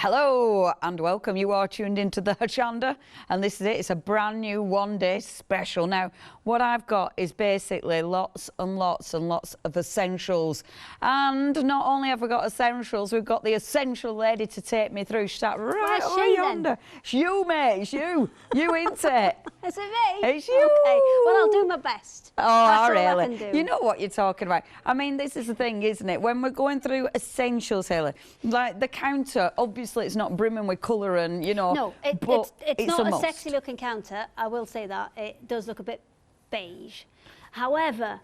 Hello and welcome. You are tuned into the Hochanda, and this is it. It's a brand new one-day special. Now, what I've got is basically lots and lots and lots of essentials. And not only have we got essentials, we've got the essential lady to take me through. She's sat right over yonder. It's you, mate. It's you. You into it. Is it me? It's you. Okay. Well, I'll do my best. Oh, That's really? all I can do. You know what you're talking about. I mean, this is the thing, isn't it? When we're going through essentials, Hayley, like the counter, obviously it's not brimming with colour and, you know. No, it's not a sexy looking counter. I will say that. It does look a bit beige. However,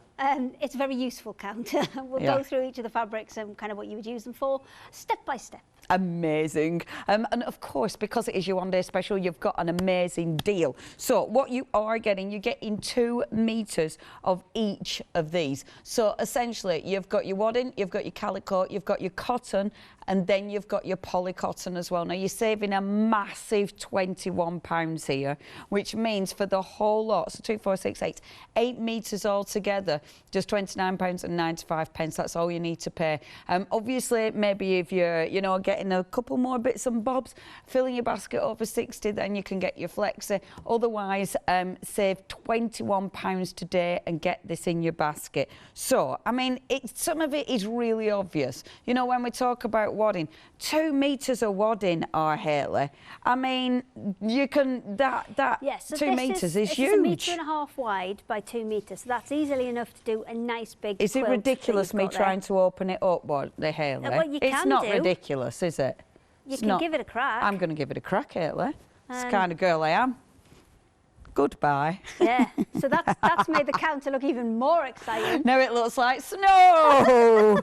it's a very useful counter. We'll go through each of the fabrics and kind of what you would use them for, step by step. Amazing. And of course, because it is your one-day special, you've got an amazing deal. So what you are getting, you're getting 2 meters of each of these. So essentially, you've got your wadding, you've got your calico, you've got your cotton, and then you've got your polycotton as well. Now, you're saving a massive £21 here, which means for the whole lot, so 2, 4, 6, 8 meters altogether, just £29.95. That's all you need to pay. Obviously, maybe if you're, you know, getting a couple more bits and bobs, filling your basket over 60, then you can get your flexi. Otherwise, save £21 today and get this in your basket. So, I mean, some of it is really obvious. You know, when we talk about wadding, 2 meters of wadding, Hayley. I mean, you can, yes, so 2 meters is huge. It's 1.5 meters wide by 2 meters. So that's easily enough to do a nice big Is it ridiculous me trying to open it up, Hayley? Well, you it's can not do. ridiculous, is it? You can give it a crack. I'm going to give it a crack, Hayley. It's the kind of girl I am. Goodbye. Yeah, so that's made the counter look even more exciting. Now it looks like snow.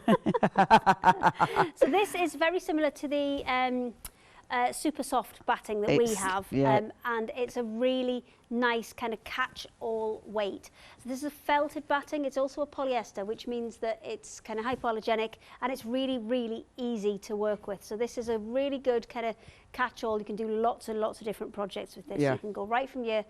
So this is very similar to the super soft batting that we have, and it's a really nice kind of catch-all weight. So this is a felted batting. It's also a polyester, which means that it's kind of hypoallergenic and it's really, really easy to work with. So this is a really good kind of catch-all. You can do lots and lots of different projects with this. Yeah. So you can go right from your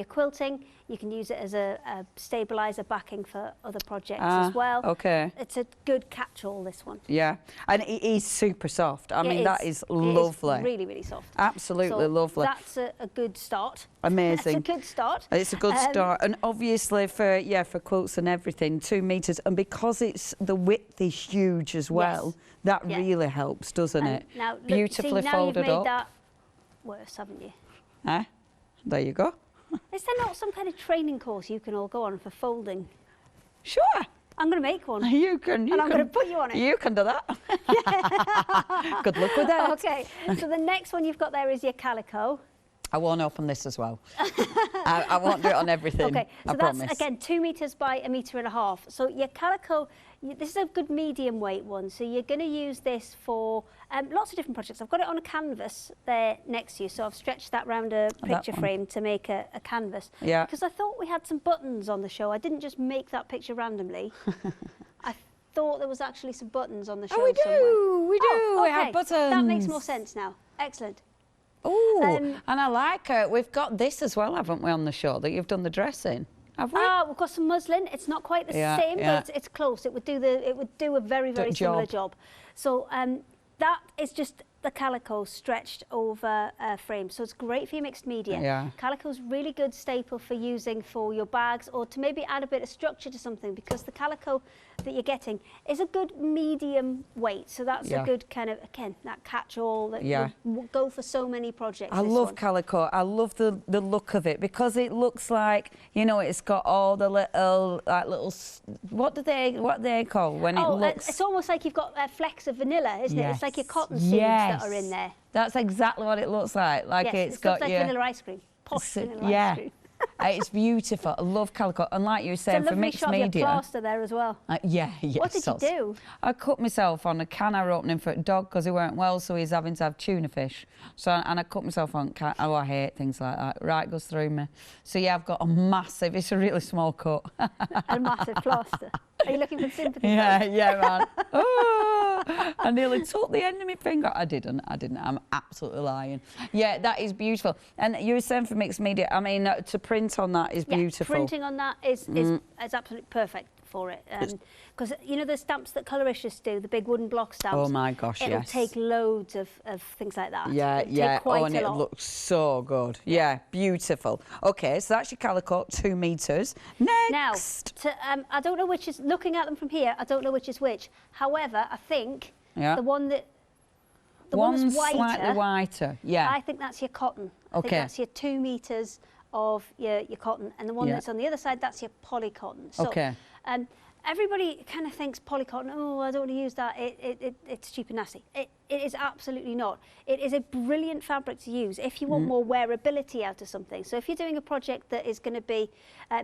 quilting. You can use it as a stabiliser backing for other projects as well. Okay. It's a good catch-all, this one. Yeah, and it is super soft. I mean, that is lovely. It is really, really soft. Absolutely lovely. That's a good start. Amazing. That's a good start. It's a good start, and obviously for quilts and everything, 2 meters, and because the width is huge as well, that really helps, doesn't it? Now, look, beautifully see, now folded you've made up. that worse, haven't you? There you go. Is there not some kind of training course you can all go on for folding? Sure. I'm going to make one. You can. I'm going to put you on it. You can do that. Good luck with that. Okay, so the next one you've got there is your calico. I won't open this as well. I won't do it on everything. Okay, so I that's promise. again 2 meters by 1.5 meters. So your calico, this is a good medium weight one. So you're going to use this for lots of different projects. I've got it on a canvas there next to you. So I've stretched that round a picture frame to make a canvas. Yeah. Because I thought we had some buttons on the show. I didn't just make that picture randomly. I thought there was actually some buttons on the show somewhere. We do. We have buttons. That makes more sense now. Excellent. Oh, and I like it. We've got this as well, haven't we, on the show, that you've done the dress in? Have we? We've got some muslin. It's not quite the same, but it's close. It would do a very, very similar job. So that is just the calico stretched over a frame. So it's great for your mixed media. Yeah. Calico's really good staple for using for your bags or to maybe add a bit of structure to something, because the calico that you're getting is a good medium weight. So that's a good kind of, again, that catch-all that would go for so many projects. I love calico. I love the look of it because it looks like, you know, it's got all the little, what do they call when it looks? It's almost like you've got flecks of vanilla, isn't it? It's like your cotton seeds that are in there. That's exactly what it looks like. Like it's got like vanilla ice cream. Posh vanilla ice cream. It's beautiful. I love calico, and like you were saying, for mixed media. It's a lovely shot of your plaster there as well. What did you do? I cut myself on a canner opening for a dog because he weren't well, so he's having to have tuna fish. So, and I cut myself on. Oh, I hate things like that. Right, goes through me. So yeah, I've got a massive. It's a really small cut. A massive plaster. Are you looking for sympathy? Yeah, man. Oh, I nearly took the end of my finger. I didn't. I'm absolutely lying. Yeah, that is beautiful. And you were saying for mixed media, I mean, to print on that is beautiful. Printing on that is absolutely perfect for it. Because, you know, the stamps that colorists do, the big wooden block stamps. Oh my gosh, it'll take loads of things like that. Yeah, It'll take quite and a it lot. looks so good. Yeah, beautiful. Okay, so that's your calico, 2 metres. Next. Now, I don't know which is, looking at them from here, I don't know which is which. However, I think the one that, One's whiter, slightly whiter, yeah. I think that's your cotton. I think that's your 2 metres of your cotton. And the one that's on the other side, that's your polycotton. So, everybody kind of thinks polycotton, oh, I don't want to use that, it's cheap and nasty. It is absolutely not. It is a brilliant fabric to use if you want more wearability out of something. So if you're doing a project that is going to be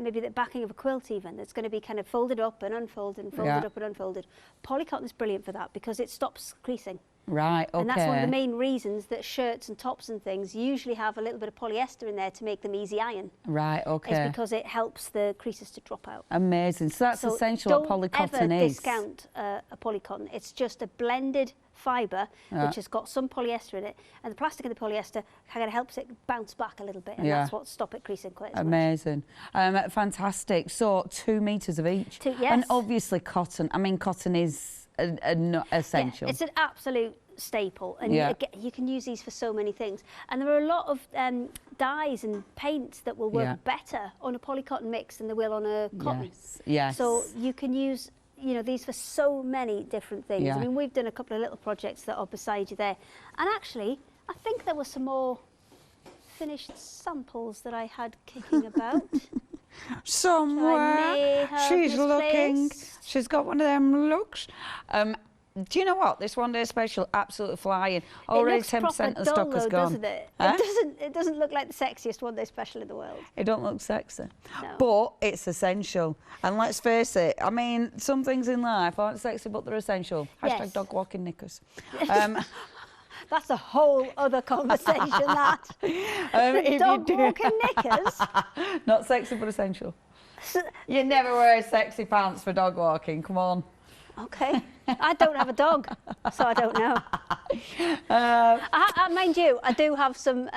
maybe the backing of a quilt even, that's going to be kind of folded up and unfolded and folded up and unfolded, polycotton is brilliant for that because it stops creasing. Right, okay. And that's one of the main reasons that shirts and tops and things usually have a little bit of polyester in there to make them easy iron. Right, okay. It's because it helps the creases to drop out. Amazing. So that's essential what polycotton is. Don't ever discount a polycotton. It's just a blended fibre which has got some polyester in it, and the plastic of the polyester kind of helps it bounce back a little bit, and that's what stops it creasing quite as Amazing. Fantastic. So 2 metres of each. And obviously cotton. I mean, cotton is not essential. Yeah, it's an absolute staple, and you can use these for so many things. And there are a lot of dyes and paints that will work better on a polycotton mix than they will on a cotton. Yes. So you can use, you know, these for so many different things. I mean, we've done a couple of little projects that are beside you there, and actually, I think there were some more finished samples that I had kicking about. Somewhere she's looking. She's got one of them looks. Do you know what? This one day special, absolutely flying. Already 10% of the stock has gone. Doesn't it? Huh? It doesn't look like the sexiest one day special in the world. It don't look sexy, no. But it's essential. And let's face it, I mean, some things in life aren't sexy, but they're essential. Hashtag dog walking knickers. That's a whole other conversation, that. Dog walking knickers? Not sexy, but essential. You never wear sexy pants for dog walking, come on. Okay. I don't have a dog, so I don't know. Mind you, I do have some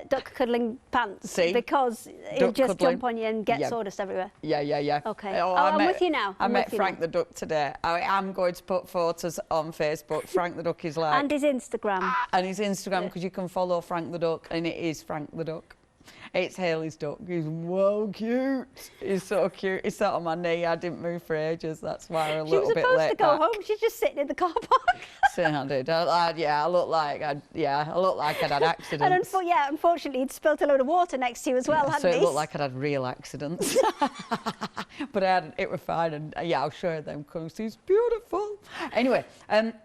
duck cuddling pants. See? Because he'll just jump on you and get sawdust everywhere. Yeah. Okay. I'm with you now. I met Frank the Duck today. I'm going to put photos on Facebook. Frank the Duck is like... And his Instagram. And his Instagram, because you can follow Frank the Duck, and it is Frank the Duck. It's Hayley's duck. He's well cute. He's so cute. He sat on my knee. I didn't move for ages. That's why we're a little bit late. She was supposed to go home. She's just sitting in the car park. So I did. I looked like I'd had accidents. And unfortunately, he'd spilt a load of water next to you as well, hadn't he? So it looked like I'd had real accidents. But it was fine. And I'll show you them because he's beautiful. Anyway,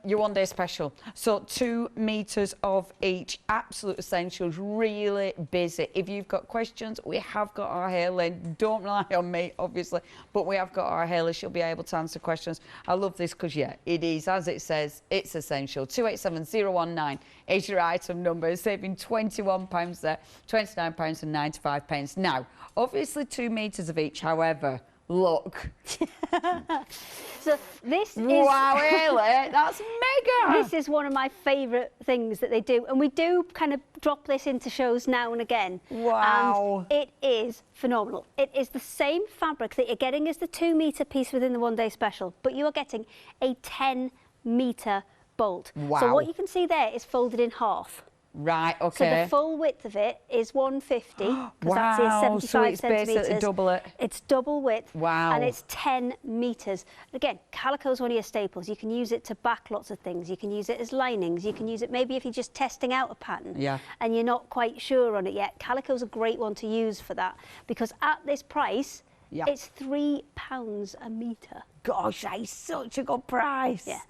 your one day special. So 2 metres of each. Absolute essentials. Really busy. If you've got questions, we have got our Hayley. Don't rely on me, obviously, but we have got our Hayley. She'll be able to answer questions. I love this because, it is, as it says, it's essential. 287019 is your item number, saving £21 there, £29.95. Now, obviously 2 metres of each, however, look. So this is... Wow, Hayley, that's mega! This is one of my favourite things that they do, and we do kind of drop this into shows now and again. Wow. And it is phenomenal. It is the same fabric that you're getting as the 2 metre piece within the one day special, but you are getting a 10 metre bolt. Wow. So what you can see there is folded in half. Right, okay. So the full width of it is 150, because wow, that's 75 so it's centimetres. basically double it. It's double width. Wow. And it's 10 metres. Again, calico's one of your staples. You can use it to back lots of things. You can use it as linings. You can use it maybe if you're just testing out a pattern and you're not quite sure on it yet. Calico's a great one to use for that, because at this price, it's £3 a metre. Gosh, that is such a good price. Yeah.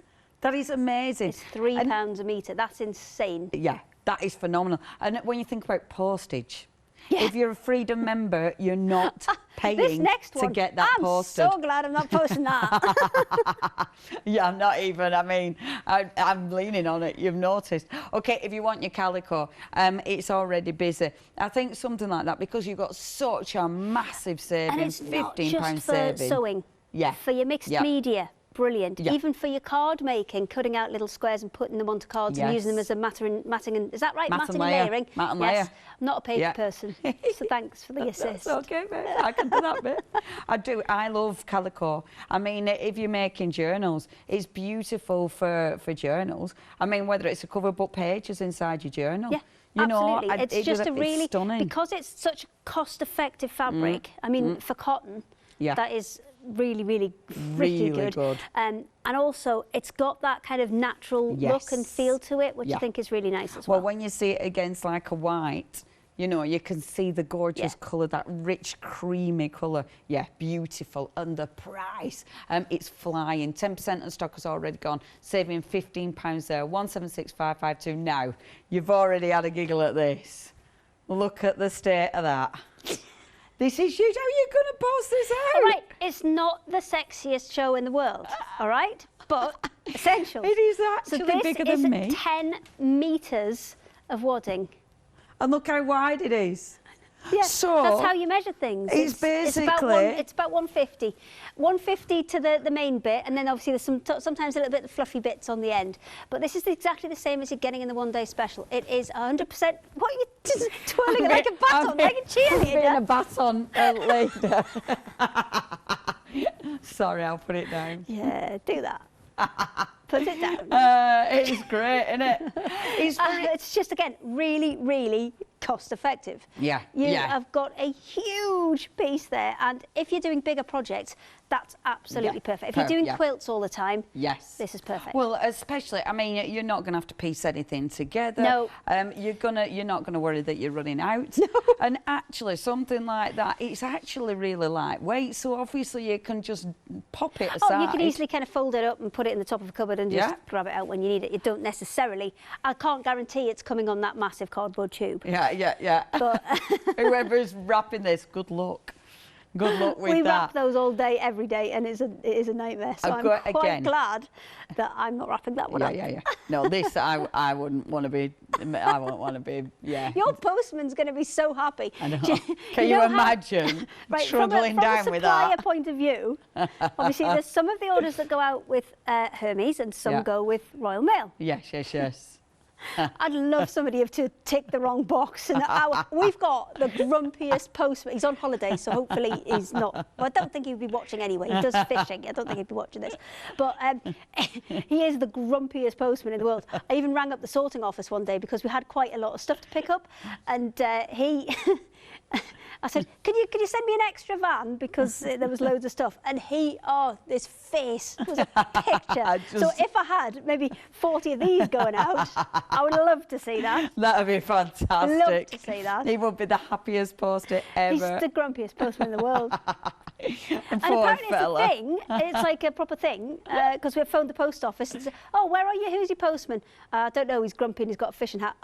That is amazing. It's £3 a metre. That's insane. Yeah. That is phenomenal. And when you think about postage, if you're a Freedom member, you're not paying to get that posted. I'm so glad I'm not posting that. I'm not even. I mean, I'm leaning on it. You've noticed. Okay, if you want your calico, it's already busy. I think something like that, because you've got such a massive saving, and it's £15 not just for saving. sewing. Yeah. For your mixed media. brilliant. Even for your card making, cutting out little squares and putting them onto cards and using them as a matting and is that right? Matting and layering. Mat and yes. layer. I'm not a paper person, so thanks for the assist. That's okay, mate. I can do that bit. I do. I love calico. I mean, if you're making journals, it's beautiful for journals. I mean, whether it's a cover book pages inside your journal. Yeah. You know, absolutely. It's just a really, stunning. because it's such a cost-effective fabric. I mean, for cotton, that is really good. And also, it's got that kind of natural look and feel to it, which I think is really nice as well. Well, when you see it against like a white, you know, you can see the gorgeous colour, that rich, creamy colour. Yeah, beautiful. And the price, it's flying. 10% of stock has already gone, saving £15 there, 176,552. Now, you've already had a giggle at this. Look at the state of that. This is huge. How are you going to post this out? All right, it's not the sexiest show in the world, all right? But essential. It is actually bigger than me. So this is 10 metres of wadding. And look how wide it is. Yes, so that's how you measure things. It's basically... It's about 150. 150 to the main bit, and then obviously there's sometimes a little bit of fluffy bits on the end. But this is exactly the same as you're getting in the one-day special. It is 100%... What are you just twirling it like a baton, like a cheerleader? Being a baton later. Sorry, I'll put it down. Yeah, do that. Put it down. It's great, isn't it? It's just, again, really cost effective. Yeah. You have got a huge piece there, and if you're doing bigger projects, that's absolutely perfect. If you're doing quilts all the time, this is perfect. Well, especially, I mean, you're not going to have to piece anything together. No. You're not going to worry that you're running out. No. And actually, something like that, it's actually really lightweight, so obviously you can just pop it aside. Oh, you can easily kind of fold it up and put it in the top of a cupboard and just grab it out when you need it. You don't necessarily. I can't guarantee it's coming on that massive cardboard tube. Yeah. But whoever's wrapping this, good luck. Good luck with that. We wrap those all day, every day, and it is a nightmare. So I'm quite glad that I'm not wrapping that one up. Yeah. No, this I wouldn't want to be. I won't want to be. Yeah. Your postman's going to be so happy. I know. Can you imagine trundling down with that? From a supplier point of view, obviously there's some of the orders that go out with Hermes and some go with Royal Mail. Yes. I'd love somebody to tick the wrong box. And we've got the grumpiest postman. He's on holiday, so hopefully he's not. Well, I don't think he'd be watching anyway. He does fishing. I don't think he'd be watching this. But he is the grumpiest postman in the world. I even rang up the sorting office one day because we had quite a lot of stuff to pick up, and I said, can you send me an extra van because there was loads of stuff? And his face was a picture. So if I had maybe 40 of these going out, I would love to see that. That would be fantastic. Love to see that. He would be the happiest poster ever. He's the grumpiest postman in the world. And apparently it's a thing. It's like a proper thing because we've phoned the post office and said, oh, where are you? Who's your postman? I don't know. He's grumpy and he's got a fishing hat.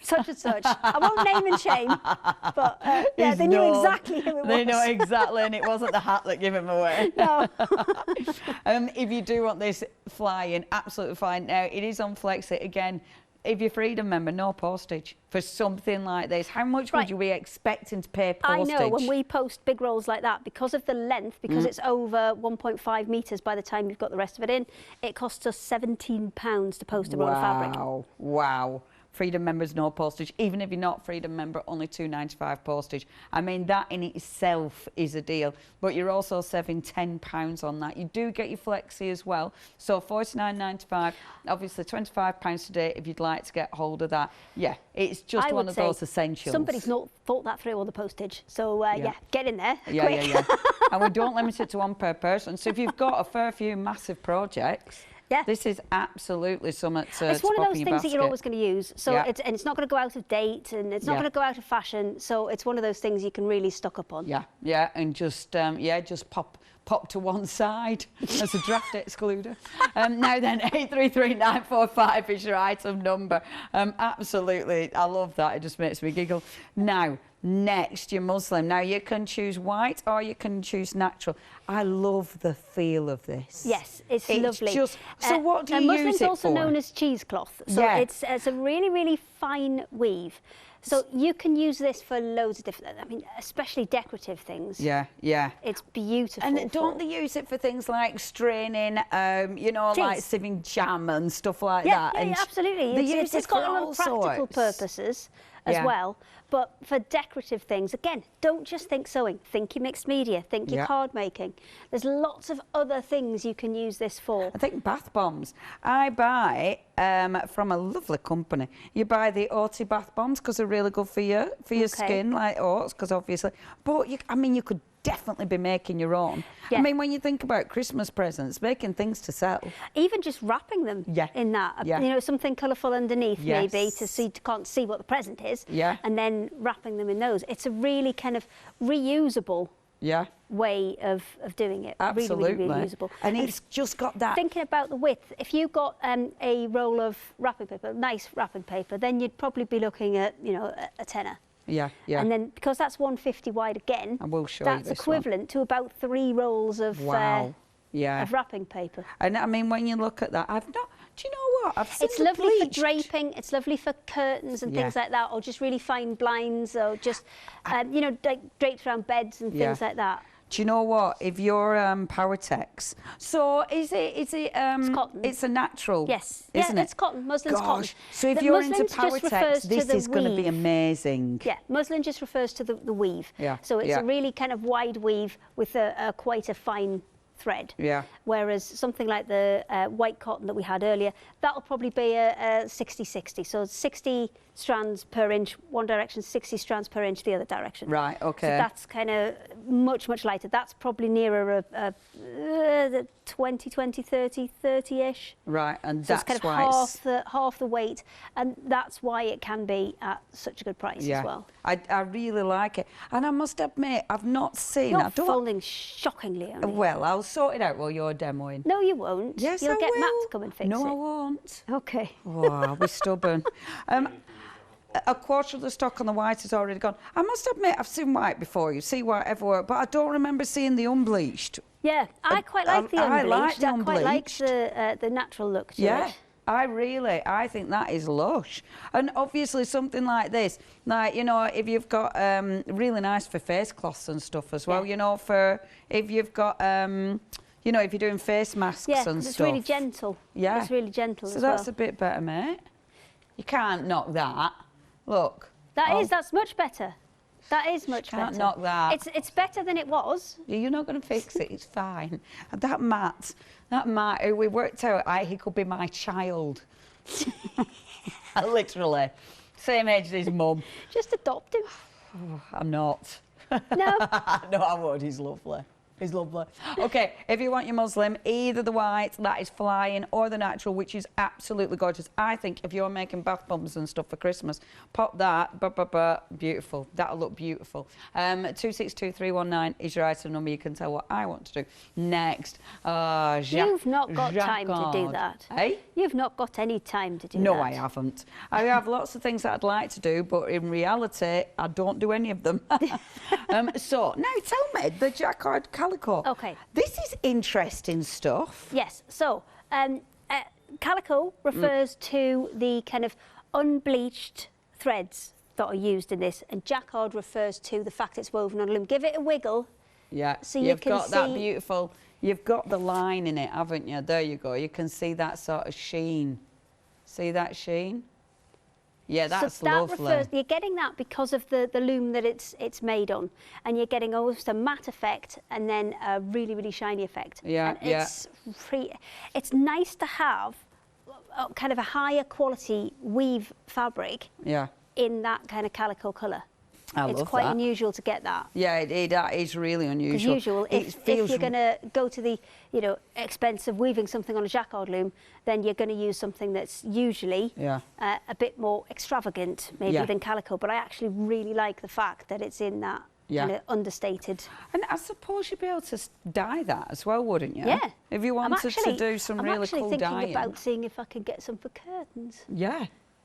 Such and such. I won't name and shame, but they knew exactly who it was. They know exactly, and it wasn't the hat that gave him away. No. If you do want this flying, absolutely fine. Now, it is on Flexit again. If you're Freedom member, no postage for something like this. How much would you be expecting to pay postage? I know, when we post big rolls like that, because of the length, because it's over 1.5 metres by the time you've got the rest of it in, it costs us £17 to post a roll of fabric. Wow. Freedom members, no postage. Even if you're not Freedom member, only £2.95 postage. I mean, that in itself is a deal. But you're also saving £10 on that. You do get your flexi as well. So £49.95, obviously £25 today if you'd like to get hold of that. Yeah, it's just one of those essentials. Somebody's not thought that through, all the postage. So, get in there. Yeah. And we don't limit it to one per person. So if you've got a fair few massive projects, this is absolutely something to It's one of those things basket. that you're always going to use. So it's not going to go out of date, and it's not going to go out of fashion. So it's one of those things you can really stock up on. Yeah, and just pop to one side as a draft excluder. Now then, 833945 is your item number. Absolutely, I love that. It just makes me giggle. Now, next, your muslin. Now, you can choose white or you can choose natural. I love the feel of this. Yes, it's lovely. So what do you use it for? Muslin's also known as cheesecloth. So it's a really, really fine weave. So you can use this for loads of different, I mean, especially decorative things. Yeah, yeah. It's beautiful. And don't they use it for things like straining, you know, like sieving jam and stuff like that? Yeah, absolutely. It's got a lot of practical purposes as well. But for decorative things, again, don't just think sewing. Think your mixed media. Think your card making. There's lots of other things you can use this for. I think bath bombs. I buy from a lovely company. You buy the Oaty bath bombs because they're really good for your skin, like oats, because obviously. But I mean, you could definitely be making your own. I mean, when you think about Christmas presents, making things to sell. Even just wrapping them in that, you know, something colourful underneath maybe so you can't see what the present is. And then wrapping them in those. It's a really kind of reusable way of doing it. Absolutely. Really, really reusable. And it's just got that. Thinking about the width, if you got a roll of wrapping paper, nice wrapping paper, then you'd probably be looking at, you know, a tenner. Yeah, yeah. And then, because that's 150 wide again, I will show that's you this equivalent to about 3 rolls of of wrapping paper. And I mean, when you look at that, do you know what? I've seen it's lovely for draping, it's lovely for curtains and things like that, or just really fine blinds, or just, you know, draped around beds and things like that. Do you know what? If you're Powertex, so is it? It's cotton. It's a natural. Yes. Isn't it? It's cotton. Muslin's cotton. So if you're into Powertex, this is going to be amazing. Yeah, muslin just refers to the weave. Yeah. So it's a really kind of wide weave with quite a fine thread. Yeah. Whereas something like the white cotton that we had earlier, that'll probably be a 60-60. So 60 strands per inch one direction, 60 strands per inch the other direction. Right, okay. So that's kind of much lighter. That's probably nearer the 20, 30-ish. Right, and so that's it's kind of half the weight, and that's why it can be at such a good price as well. I really like it, and I must admit I've not seen. You're folding shockingly only. Well, I'll sort it out while you're demoing. No, you won't. Yes, You'll I get will. Matt to come and fix it. No, I won't. Okay. Oh, I'll be stubborn. A quarter of the stock on the white is already gone. I must admit, I've seen white before. You see white everywhere, but I don't remember seeing the unbleached. Yeah, I quite like the unbleached. I like the unbleached. I quite like the natural look to it. I think that is lush. And obviously something like this, like, you know, if you've got really nice for face cloths and stuff as well, you know, if you've got, you know, if you're doing face masks and stuff. It's really gentle. Yeah. It's really gentle so as well. That's a bit better, mate. You can't knock that. Look. That's much better. That is much better. Can't knock that. It's better than it was. You're not going to fix it. It's fine. That Matt, we worked out he could be my child. Literally. Same age as his mum. Just adopt him. Oh, I'm not. No. No, I would. He's lovely. He's lovely. Okay, if you want your muslin, either the white, that is flying, or the natural, which is absolutely gorgeous. I think if you're making bath bombs and stuff for Christmas, pop that, beautiful. That'll look beautiful. 262319 is your item number. You can tell what I want to do next. You've not got time to do that. Eh? You've not got any time to do that. No, I haven't. I have lots of things that I'd like to do, but in reality, I don't do any of them. So, now tell me, the jacquard calico. Okay. This is interesting stuff. Yes. So, calico refers to the kind of unbleached threads that are used in this, and jacquard refers to the fact it's woven on loom. Give it a wiggle. Yeah. So you can got that beautiful. You've got the line in it, haven't you? There you go. You can see that sort of sheen. See that sheen? Yeah, that's so that lovely. You're getting that because of the loom that it's made on, and you're getting almost a matte effect and then a really, really shiny effect. Yeah, and it's nice to have kind of a higher quality weave fabric in that kind of calico colour. It's quite unusual to get that. Yeah, it is really unusual. Usual, if you're going to go to the expense of weaving something on a jacquard loom, then you're going to use something that's usually a bit more extravagant maybe than calico. But I actually really like the fact that it's in that kind of understated. And I suppose you'd be able to dye that as well, wouldn't you? Yeah. If you wanted to do some really cool dyeing. I'm actually thinking about seeing if I could get some for curtains. Yeah.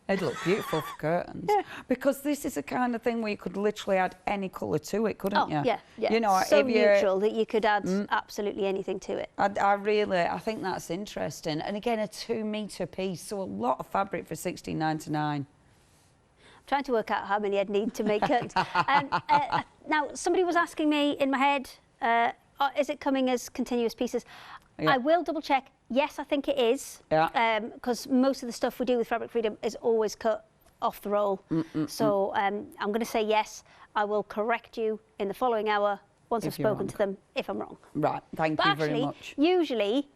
It'd look beautiful for curtains. Because this is the kind of thing where you could literally add any colour to it, couldn't you? Yeah. You know, so neutral that you could add absolutely anything to it. I think that's interesting. And again, a 2 metre piece, so a lot of fabric for $16.99. trying to work out how many I'd need to make curtains. Now, somebody was asking me in my head, is it coming as continuous pieces? Yeah. I will double check. Yes, I think it is. Yeah. Because most of the stuff we do with Fabric Freedom is always cut off the roll. So I'm going to say yes. I will correct you in the following hour once I've spoken to them if I'm wrong. Right, thank you very much. Usually,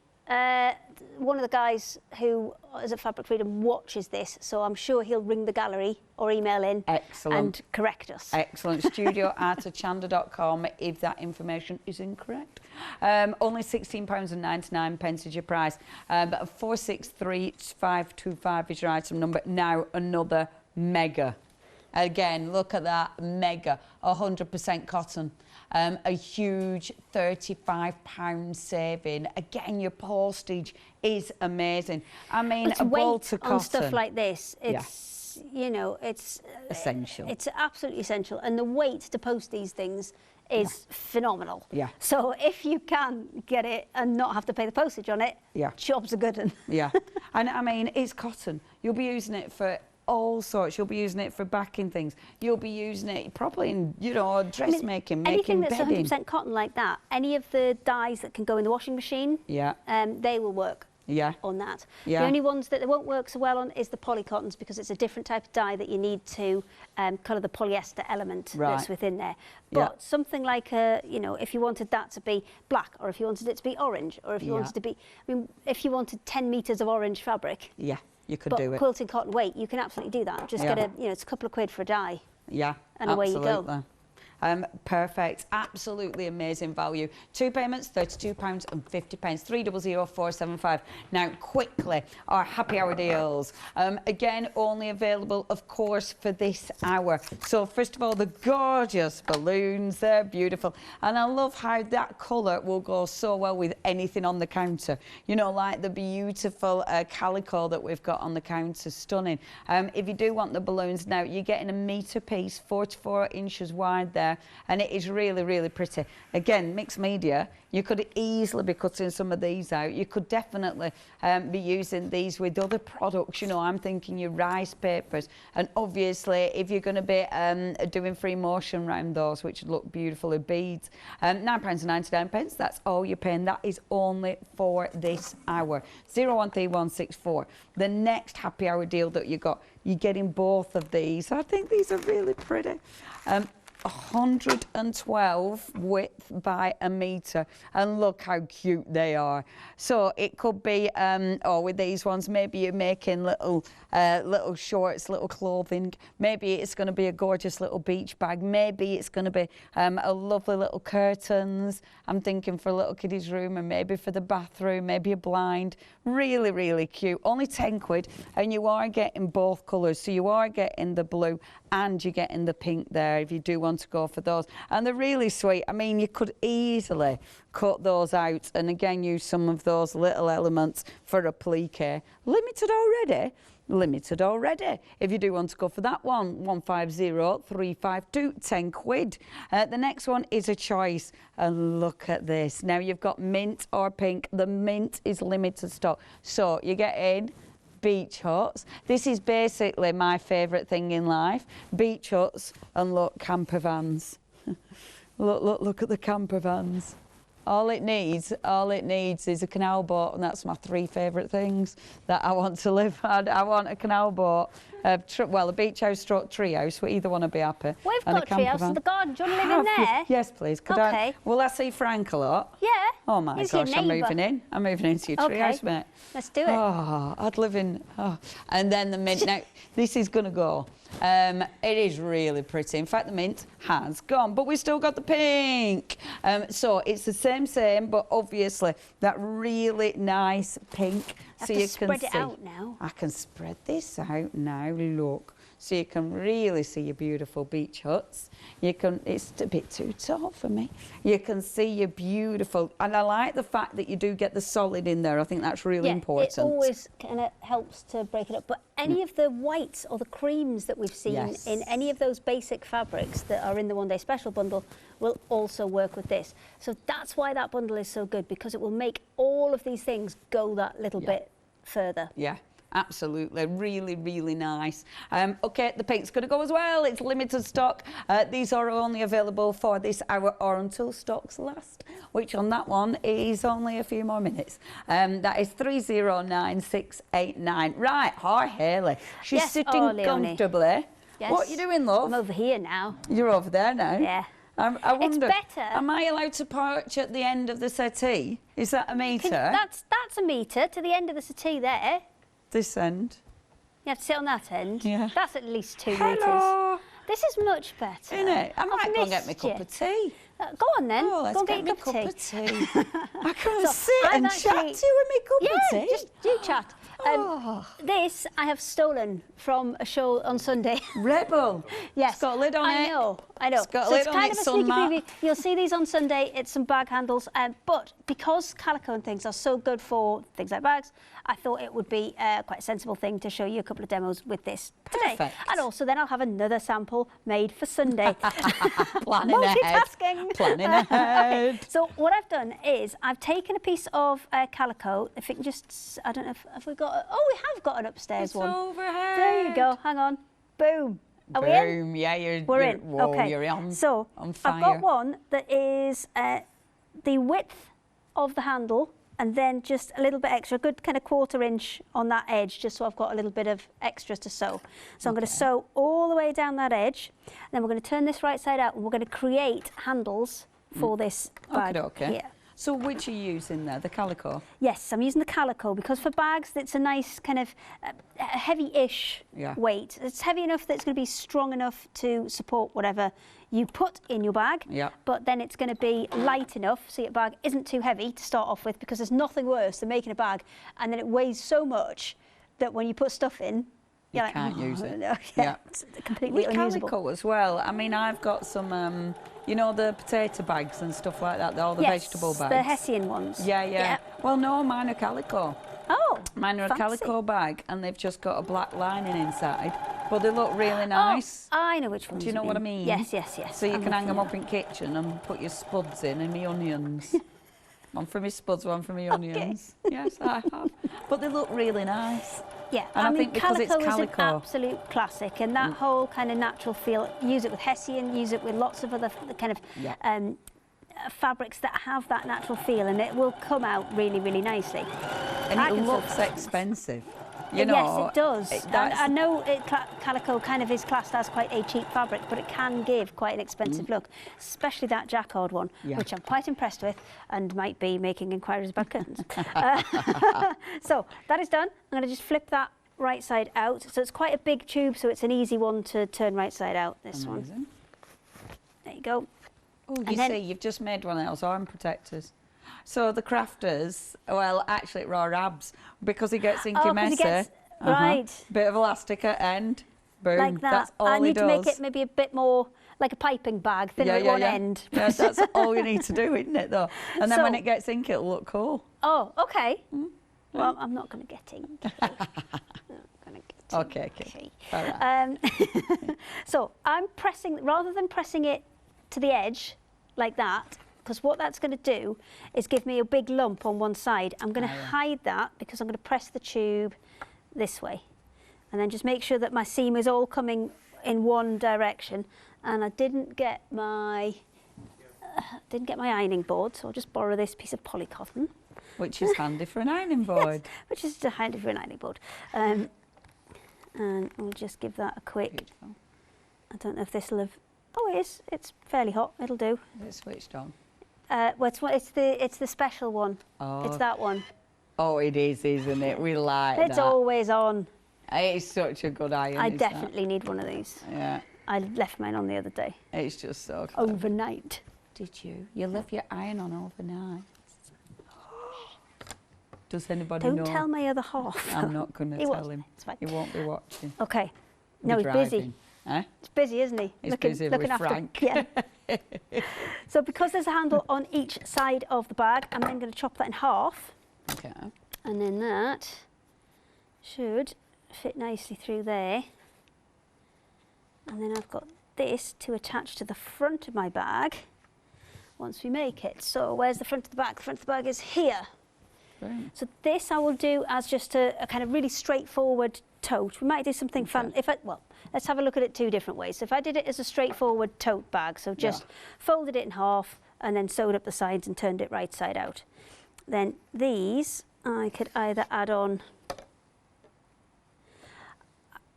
one of the guys who is at Fabric Freedom watches this, so I'm sure he'll ring the gallery or email in and correct us. Excellent. studio@hochanda.com if that information is incorrect. Only £16.99 is your price. But 463525 is your item number. Now another mega. Again, look at that, mega, 100% cotton. A huge £35 saving. Again, your postage is amazing. I mean, a bolt of cotton. On stuff like this, it's, you know, it's essential. It's absolutely essential. And the weight to post these things is phenomenal. Yeah. So if you can get it and not have to pay the postage on it, job's a good one. Yeah. And I mean, it's cotton. You'll be using it for all sorts. You'll be using it for backing things. You'll be using it probably in, you know, dressmaking, anything making that's 100% cotton like that. Any of the dyes that can go in the washing machine, they will work on that. The only ones that they won't work so well on is the polycottons, because it's a different type of dye that you need to colour the polyester element that's within there. But something like you know, if you wanted that to be black, or if you wanted it to be orange, or if you wanted to be, I mean, if you wanted 10 metres of orange fabric, you could do it. Quilted cotton weight, you can absolutely do that. Just get a, you know, it's a couple of quid for a dye. Yeah, and away you go. Perfect, absolutely amazing value. 2 payments, £32.50, 300475. Now, quickly, our happy hour deals. Again, only available, of course, for this hour. So, first of all, the gorgeous balloons, they're beautiful. And I love how that colour will go so well with anything on the counter. You know, like the beautiful calico that we've got on the counter, stunning. If you do want the balloons now, you're getting a metre piece, 4 to 4 inches wide there. And it is really, really pretty. Again, mixed media, you could easily be cutting some of these out. You could definitely be using these with other products. You know, I'm thinking your rice papers. And obviously, if you're going to be doing free motion around those, which would look beautiful with beads, £9.99, that's all you're paying. That is only for this hour. 013164. The next happy hour deal that you got, you're getting both of these. I think these are really pretty. 112 width by a metre, and look how cute they are. So it could be with these ones, maybe you're making little shorts, little clothing. Maybe it's going to be a gorgeous little beach bag. Maybe it's going to be a lovely little curtains. I'm thinking for a little kiddie's room, and maybe for the bathroom, maybe a blind. Really, really cute. Only 10 quid, and you are getting both colours. So you are getting the blue and you're getting the pink there if you do want to go for those. And they're really sweet. I mean, you could easily cut those out and again use some of those little elements for applique. Limited already. Limited already. If you do want to go for that one, 150352, 10 quid. The next one is a choice. And look at this. Now you've got mint or pink. The mint is limited stock. So you get in beach huts. This is basically my favourite thing in life. Beach huts and look, camper vans. Look at the camper vans. All it needs is a canal boat, and that's my 3 favourite things that I want to live on. I want a canal boat, a beach house stroke tree house. We either want to be happy. We've got a tree house in the garden. Do you want to live in there? Yes, please. Could I? Will I see Frank a lot? Yeah. Oh my gosh, I'm moving in. I'm moving into your tree house, mate. Let's do it. Oh, I'd live in. Oh. And then the mint. Now, this is going to go. It is really pretty. In fact, the mint has gone, but we've still got the pink. So it's the same, but obviously that really nice pink. So you can spread it out now. I can spread this out now. Look. So you can really see your beautiful beach huts. You can, it's a bit too tall for me. You can see your beautiful, and I like the fact that you do get the solid in there. I think that's really important. It always kind of helps to break it up. But any of the whites or the creams that we've seen in any of those basic fabrics that are in the 1 day special bundle will also work with this. So that's why that bundle is so good, because it will make all of these things go that little bit further. Yeah. Absolutely, really, really nice. Okay, the pink's going to go as well. It's limited stock. These are only available for this hour or until stocks last, which on that one is only a few more minutes. That is 309689. Right, hi Hayley. She's sitting comfortably. Yes. What are you doing, love? I'm over here now. You're over there now? Yeah. I wonder, it's better. Am I allowed to perch at the end of the settee? Is that a metre? That's a metre to the end of the settee there. This end? You have to sit on that end? Yeah. That's at least 2 Hello. metres. This is much better. Isn't it? I might go and get me a cup of tea. Go on then. Oh, let's go get me a cup of tea. I can so sit and chat to you with me cup of tea. Yeah, just you chat. This I have stolen from a show on Sunday. Rebel. Yes. It's got a lid on it. I know. It's got a lid on it, kind of a sneaky preview. You'll see these on Sunday. It's some bag handles. But because calico and things are so good for things like bags, I thought it would be quite a sensible thing to show you a couple of demos with this today. Perfect. And also then I'll have another sample made for Sunday. Planning ahead. Planning ahead. Okay. So what I've done is I've taken a piece of calico. If it can just, I don't know if we got. Oh, we have got an upstairs one. It's overhead. There you go. Hang on. Boom. Are we in? Boom. Yeah, we're in. Whoa, okay. You're on. So on fire. I've got one that is the width of the handle, and then just a little bit extra, a good kind of 1/4 inch on that edge, just so I've got a little bit of extra to sew. So I'm going to sew all the way down that edge, and then we're going to turn this right side out, and we're going to create handles for this bag here. So which are you using there, the calico? Yes, I'm using the calico because for bags it's a nice kind of heavy-ish weight. It's heavy enough that it's going to be strong enough to support whatever you put in your bag, but then it's going to be light enough so your bag isn't too heavy to start off with, because there's nothing worse than making a bag and then it weighs so much that when you put stuff in, you can't use it. No, it's completely with unusable. Calico as well. I mean, I've got some, you know, the potato bags and stuff like that, all the vegetable bags. The Hessian ones. Yeah. Well, no, mine are calico. Oh, mine are a calico bag, and they've just got a black lining inside, but they look really nice. Oh, I know which ones. Do you know what I mean? Yes. So you can hang them up in kitchen and put your spuds in and my onions. One for my spuds, one for my onions. Yes, I have. But they look really nice. Yeah, and I think because it's calico is an absolute classic, and that whole kind of natural feel. Use it with Hessian, use it with lots of other kind of fabrics that have that natural feel, and it will come out really, really nicely. And it looks expensive. You know, yes, it does. I know calico kind of is classed as quite a cheap fabric, but it can give quite an expensive look, especially that jacquard one, which I'm quite impressed with and might be making inquiries about curtains. So that is done. I'm going to just flip that right side out. So it's quite a big tube, so it's an easy one to turn right side out, this one. There you go. Oh, you see, you've just made one of those arm protectors. So the crafters, well, actually, raw abs, because he gets inky messy. Right. Bit of elastic at end. Boom. Like that. That's all I need he does. to make it maybe a bit more like a piping bag, thinner at one end. Yeah, that's all you need to do, isn't it, though? And then when it gets inky, it'll look cool. Oh, okay. Well, I'm not going to get inky. Okay. All right. So I'm pressing, rather than pressing it to the edge like that, because what that's going to do is give me a big lump on one side. I'm going to hide that because I'm going to press the tube this way, and then just make sure that my seam is all coming in one direction. And I didn't get my ironing board, so I'll just borrow this piece of polycotton, which is handy for an ironing board. Yes, which is handy for an ironing board. And I'll just give that a quick. Beautiful. I don't know if this will have. Oh, it is. It's fairly hot. It'll do. Is it switched on? Well, it's the special one. Oh. It's that one. Oh, it is, isn't it? We like that. It's always on. It's such a good iron. I definitely need one of these. Yeah. I left mine on the other day. It's just so clever. Overnight. Did you? You left your iron on overnight? Does anybody know? Don't tell my other half. I'm not going to tell him. It's fine. He won't be watching. Okay. No, he's busy. Eh? He's busy, isn't he? He's busy with Frank. Yeah. So because there's a handle on each side of the bag, I'm then going to chop that in half. Okay. And then that should fit nicely through there. And then I've got this to attach to the front of my bag once we make it. So where's the front of the bag? The front of the bag is here. Brilliant. So this I will do as just a kind of really straightforward tote. We might do something fun. Well, let's have a look at it two different ways. So if I did it as a straightforward tote bag, so just folded it in half and then sewed up the sides and turned it right side out. Then these I could either add on.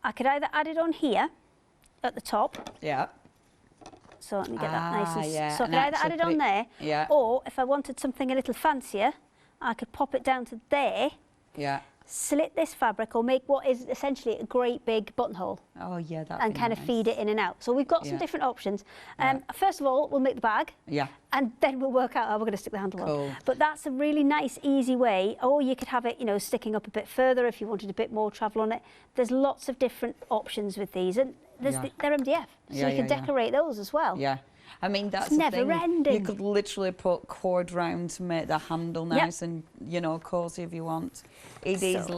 I could either add it on here at the top. Yeah. So let me get that nice and so I could either add it on there, or if I wanted something a little fancier, I could pop it down to there, slit this fabric, or make what is essentially a great big buttonhole. Oh yeah, that. And kind of feed it in and out. So we've got some different options. First of all, we'll make the bag. Yeah. And then we'll work out how we're going to stick the handle on. But that's a really nice, easy way. Or you could have it, you know, sticking up a bit further if you wanted a bit more travel on it. There's lots of different options with these, and there's they're MDF, so you can decorate those as well. Yeah. I mean, that's the never thing. Ending. You could literally put cord round to make the handle nice and, you know, cosy if you want. It is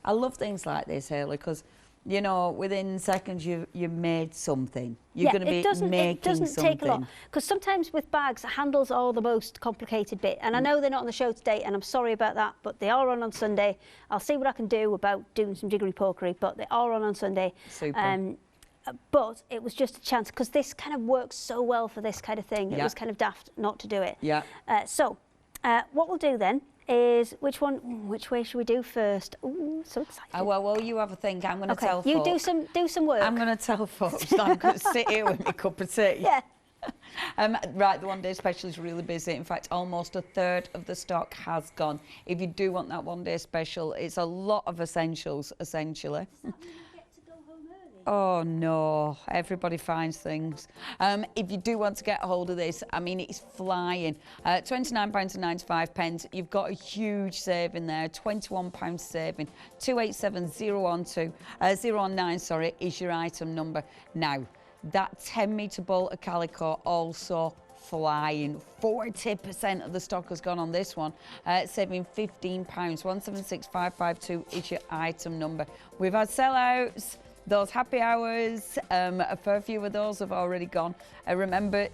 I love things like this, Hayley, because, you know, within seconds you made something. You're going to be making something. It doesn't take a lot. Because sometimes with bags, handles are the most complicated bit. And I know they're not on the show today, and I'm sorry about that, but they are on Sunday. I'll see what I can do about doing some jiggery-pokery, but they are on Sunday. Super. But it was just a chance, because this kind of works so well for this kind of thing. It was kind of daft not to do it. Yeah. So what we'll do then is, which way should we do first? Ooh, so excited. Well, you have a think. I'm going to tell you folks. do some work. I'm going to tell folks. I'm going to sit here with my cup of tea. Yeah. Right, the one day special is really busy. In fact, almost a third of the stock has gone. If you do want that one day special, it's a lot of essentials, essentially. Oh no, everybody finds things. If you do want to get a hold of this, I mean, it's flying. £29.95. You've got a huge saving there, £21 saving. 287012 019 is your item number. Now, that 10-metre bolt of calico also flying. 40% of the stock has gone on this one, saving £15. 176552 is your item number. We've had sellouts. Those happy hours, a fair few of those have already gone. Remember,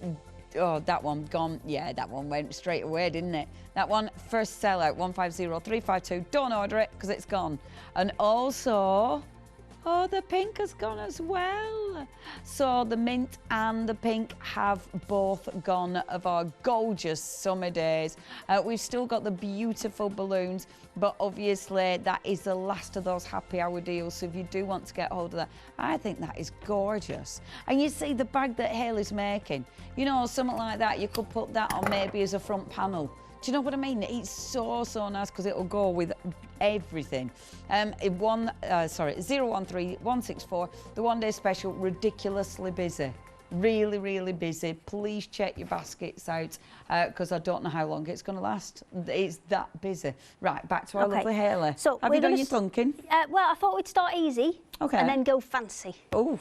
that one gone. Yeah, that one went straight away, didn't it? That one, first sellout, 150352. Don't order it because it's gone. And also, the pink has gone as well. So the mint and the pink have both gone of our gorgeous summer days. We've still got the beautiful balloons, but obviously that is the last of those happy hour deals. So if you do want to get hold of that, I think that is gorgeous. And you see the bag that Hayley's making, you know, something like that, you could put that on maybe as a front panel. Do you know what I mean? It's so nice because it'll go with everything. 013164, the one day special, ridiculously busy. Really, really busy. Please check your baskets out because I don't know how long it's going to last. It's that busy. Right, back to our lovely Hayley. So have you done your thunking? Well, I thought we'd start easy and then go fancy. Oh,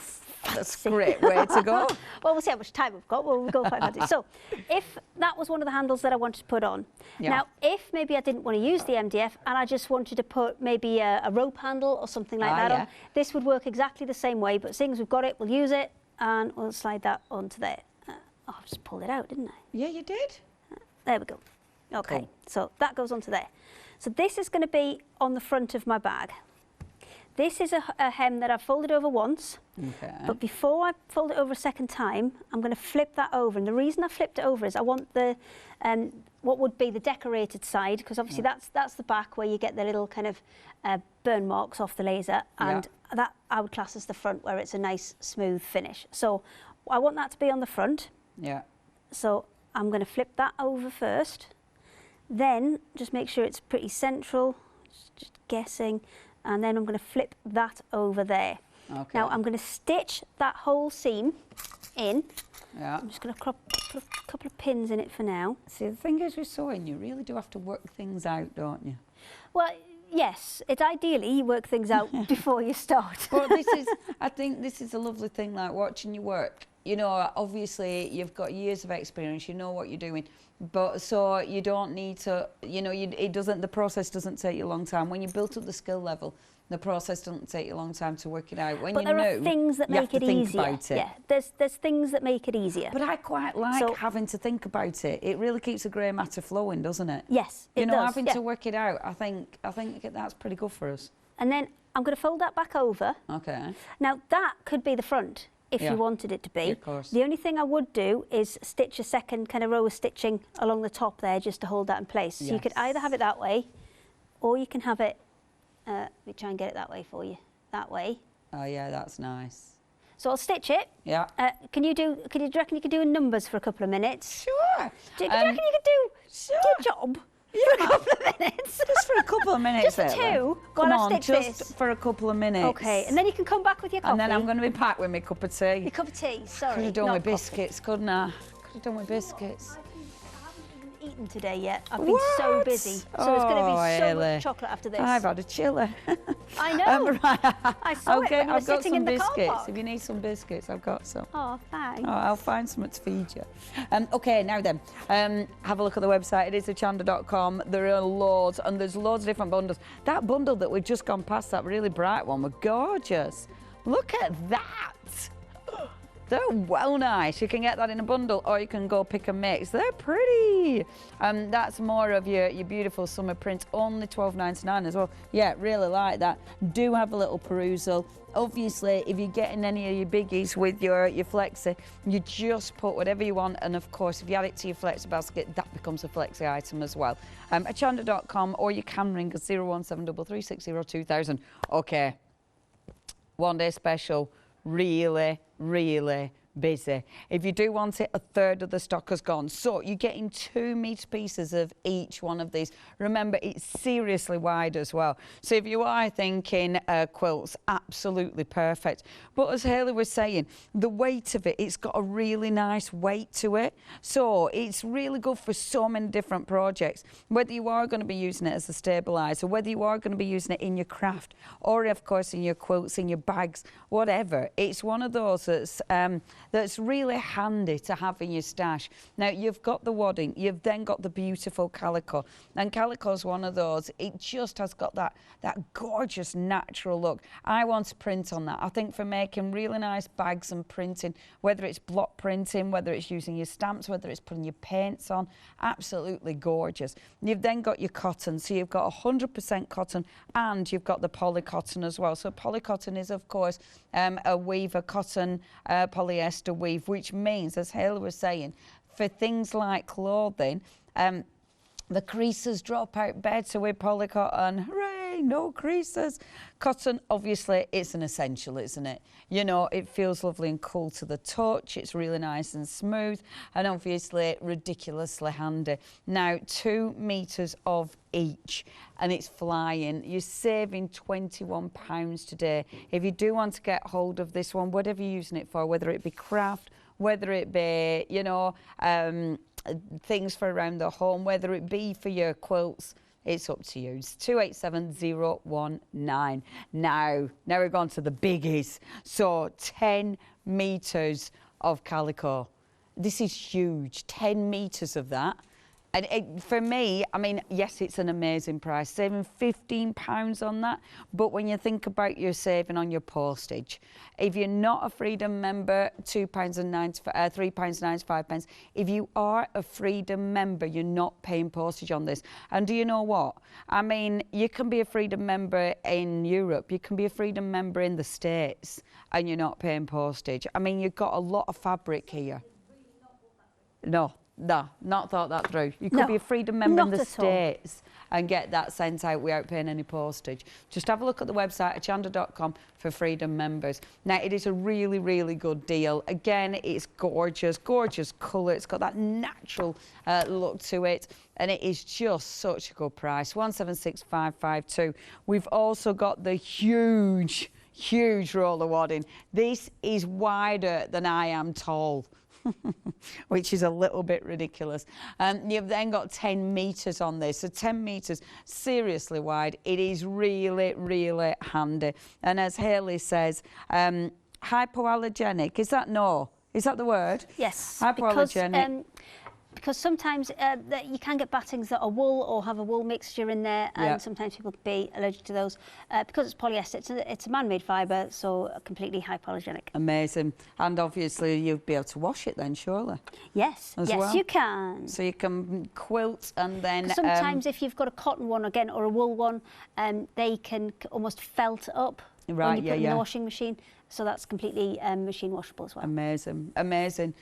that's a great way to go. Well, we'll see how much time we've got. We'll go quite fancy. So if that was one of the handles that I wanted to put on. Now, if maybe I didn't want to use the MDF and I just wanted to put maybe a rope handle or something like that on, this would work exactly the same way. But seeing as we've got it, we'll use it. And we'll slide that onto there. I just pulled it out, didn't I? Yeah, you did. There we go. Okay, cool. So that goes onto there. So this is going to be on the front of my bag. This is a hem that I've folded over once. Okay. But before I fold it over a second time, I'm going to flip that over. And the reason I flipped it over is I want the what would be the decorated side, because obviously that's the back where you get the little kind of burn marks off the laser, and that I would class as the front where it's a nice smooth finish. So I want that to be on the front. Yeah. So I'm going to flip that over first, then just make sure it's pretty central, just guessing, and then I'm going to flip that over there. Okay. Now I'm going to stitch that whole seam in. Yeah. I'm just going to put a couple of pins in it for now. See, the thing is with sewing, you really do have to work things out, don't you? Well, yes, it's ideally you work things out before you start. But I think this is a lovely thing, like watching you work. you know, obviously you've got years of experience, you know what you're doing, but so you don't need to, you know, the process doesn't take you a long time. When you built up the skill level, the process doesn't take you a long time to work it out. When but you there are things that make it easier. Yeah, there's things that make it easier. But I quite like having to think about it. It really keeps the grey matter flowing, doesn't it? Yes, it does. You know, having to work it out, I think that's pretty good for us. And then I'm going to fold that back over. Okay. Now that could be the front if you wanted it to be. Yeah, of course. The only thing I would do is stitch a second kind of row of stitching along the top there just to hold that in place. So you could either have it that way, or you can have it. Let me try and get it that way for you. That way. Oh yeah, that's nice. So I'll stitch it. Yeah. Do you reckon you could do in numbers for a couple of minutes? Sure. Do you reckon you could do your job for a couple of minutes? Just for a couple of minutes. Just for two. Come while on, I stitch just this. for a couple of minutes. Okay, and then you can come back with your coffee. And then I'm going to be packed with my cup of tea. Your cup of tea. Sorry. Could have done not with coffee. biscuits, couldn't I? Could have done with biscuits. Eaten today yet. I've been so busy. So it's going to be so much chocolate after this. I've had a chili. I know. Right. I saw it when you were I've got sitting some in the car biscuits. park. If you need some biscuits, I've got some. Oh, thanks. Oh, I'll find some to feed you. Okay, now then, have a look at the website. It is hochanda.com. There are loads, and there's loads of different bundles. That bundle that we've just gone past, that really bright one, was gorgeous. Look at that. They're well nice. You can get that in a bundle, or you can go pick and mix. They're pretty. That's more of your beautiful summer prints. Only $12.99 as well. Yeah, really like that. Do have a little perusal. Obviously, if you're getting any of your biggies with your flexi, you just put whatever you want. And of course, if you add it to your flexi basket, that becomes a flexi item as well. Hochanda.com, or you can ring us 01733602000. Okay. One day special. Really, really busy. If you do want it, a third of the stock has gone. So you're getting 2 metre pieces of each one of these. Remember, it's seriously wide as well. So if you are thinking quilts, absolutely perfect. But as Hayley was saying, the weight of it, it's got a really nice weight to it. So it's really good for so many different projects. Whether you are going to be using it as a stabiliser, whether you are going to be using it in your craft, or of course in your quilts, in your bags, whatever. It's one of those that's really handy to have in your stash. Now, you've got the wadding, you've then got the beautiful calico. And calico's one of those, it just has got that gorgeous natural look. I want to print on that. I think for making really nice bags and printing, whether it's block printing, whether it's using your stamps, whether it's putting your paints on, absolutely gorgeous. You've then got your cotton, so you've got 100% cotton, and you've got the polycotton as well. So polycotton is, of course, a weave, a cotton polyester weave, which means, as Hayley was saying, for things like clothing, the creases drop out better with polycotton. Hooray, no creases. Cotton, obviously, it's an essential, isn't it? You know, it feels lovely and cool to the touch. It's really nice and smooth, and obviously ridiculously handy. Now, 2 metres of each, and it's flying. You're saving £21 today. If you do want to get hold of this one, whatever you're using it for, whether it be craft, whether it be, you know, things for around the home, whether it be for your quilts, it's up to you. It's 287019. Now we're going to the biggies. So 10 metres of calico. This is huge, 10 metres of that. And for me, I mean, yes, it's an amazing price, saving £15 on that. But when you think about your saving on your postage, if you're not a Freedom member, £3.95. If you are a Freedom member, you're not paying postage on this. And do you know what? I mean, you can be a Freedom member in Europe, you can be a Freedom member in the States, and you're not paying postage. I mean, you've got a lot of fabric here. No, not thought that through. You could be a Freedom member in the States and get that sent out without paying any postage. Just have a look at the website, hochanda.com, for Freedom members. Now, it is a really, really good deal. Again, it's gorgeous, gorgeous colour. It's got that natural look to it, and it is just such a good price, 176,552. We've also got the huge roller wadding. This is wider than I am tall. Which is a little bit ridiculous. You've then got 10 metres on this, so 10 metres, seriously wide. It is really, really handy. And as Hayley says, hypoallergenic, is that no? Is that the word? Yes. Hypoallergenic. Because sometimes you can get battings that are wool or have a wool mixture in there, and sometimes people can be allergic to those. Because it's polyester, it's a man-made fibre, so completely hypoallergenic. Amazing. And obviously you'll be able to wash it then, surely? Yes, you can. So you can quilt and then... Sometimes if you've got a cotton one, again, or a wool one, they can almost felt up when you put it in the washing machine. So that's completely machine washable as well. Amazing, amazing.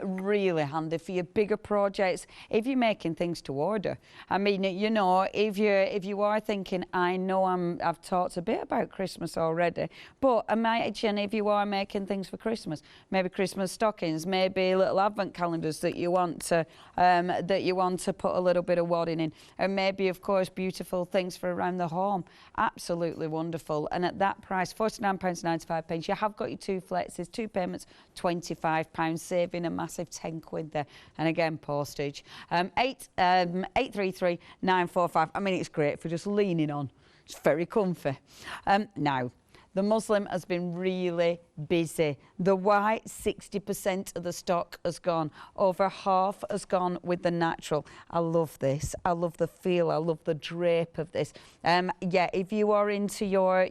Really handy for your bigger projects. If you're making things to order, I mean, you know, if you are thinking, I know I've talked a bit about Christmas already, but imagine if you are making things for Christmas, maybe Christmas stockings, maybe little advent calendars that you want to put a little bit of wadding in, and maybe, of course, beautiful things for around the home. Absolutely wonderful. And at that price, £49.95. You have got your 2 flexes, 2 payments, £25, saving a massive 10 quid there. And again, postage. 833 945. I mean, it's great for just leaning on. It's very comfy. Now, the Muslim has been really busy. The white, 60% of the stock has gone. Over half has gone with the natural. I love this. I love the feel. I love the drape of this. Yeah, if you are into your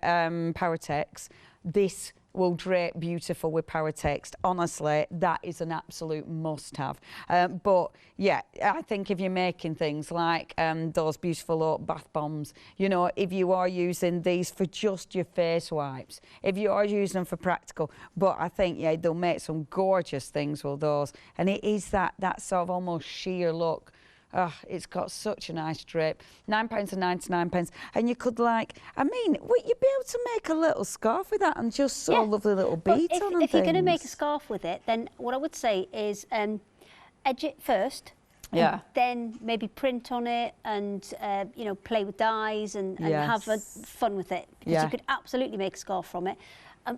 Powertex, this will drape beautiful with Powertex. Honestly, that is an absolute must-have. But yeah, I think if you're making things like those beautiful oak bath bombs, you know, if you are using these for just your face wipes, if you are using them for practical, but I think, yeah, they'll make some gorgeous things with those. And it is that sort of almost sheer look. Oh, it's got such a nice drape. £9.99. And you could, like, I mean, you'd be able to make a little scarf with that and just so lovely little beads on and if you're going to make a scarf with it, then what I would say is edge it first. Yeah. Then maybe print on it and, you know, play with dyes and have fun with it. Because you could absolutely make a scarf from it.